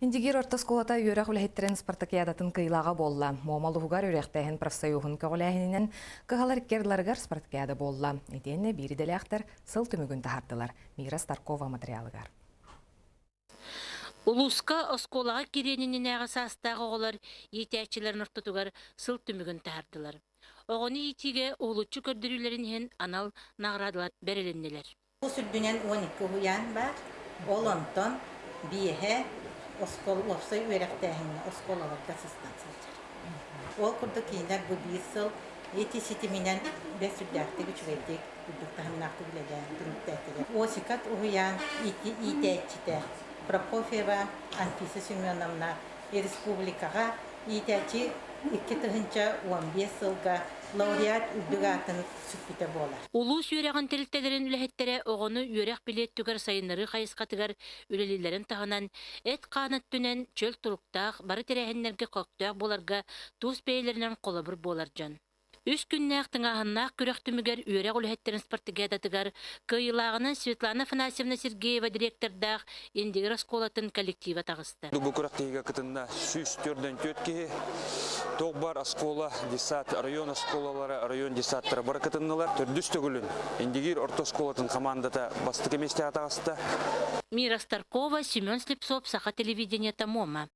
Индигир ортосколата үйрәк үләһеттерен спартакиадатын кыйлаға болла. Момалуғар үйрәктәһін профсоюғын көғіләһінен кығалар кердларғар спартакиада болла. Етенне бириделі ақтар сыл түмігін тахардылар. Мира Старкова материалығар. Улуска осколаға керенінен ағасастағы олар етәчілерін ұрттытуғар сыл түмігін тахардылар. Оғыны етеге олучу көрдірілерінен анал нағрадылар бәріленнелер. Bu sürdünen 12 huyan var. Olonton bihe oskol opsa üyerekteğine oskol olarak asistan seçer. O kurduk yine bu bir yıl yetiştiminen ve sürdükte güçverdik. Kurduk tahminaklı bile durumdaydılar. O sikat huyan iteçte Prokofyeva Anfisa Semyonovna Respublikaga iteçi 2015 yılga laureat üdügatın süpüte bolar. Улус үйрәгін тәрілттелерін үләхеттері оғыны үйрәк билет түгір сайынлары қайысқатығар үлелілерін тағынан әт қанат түнен чөл тұруқтақ бары тәрәхенлерге қоқтақ боларға туыс бәйлерінен қолабыр болар жан. Үш күннәқ тыңағыннақ күрәқтімігер үйрәк үләхеттерін спартакиадатығар кыйлағының Светлана Афанасьевна Сергеева директордақ Индигер осколатын коллектива тағысты. Бұл күрәқтігі кітінна сүстөрден төтке тоқ бар оскола, десат район осколалары, район десаттары бар кітіннілер. Түрдіс төгілін Индигер ортосколатын командата бастық еместе атағысты. Мира Старкова, Семен Слепцов, Саха телевидение Тамома.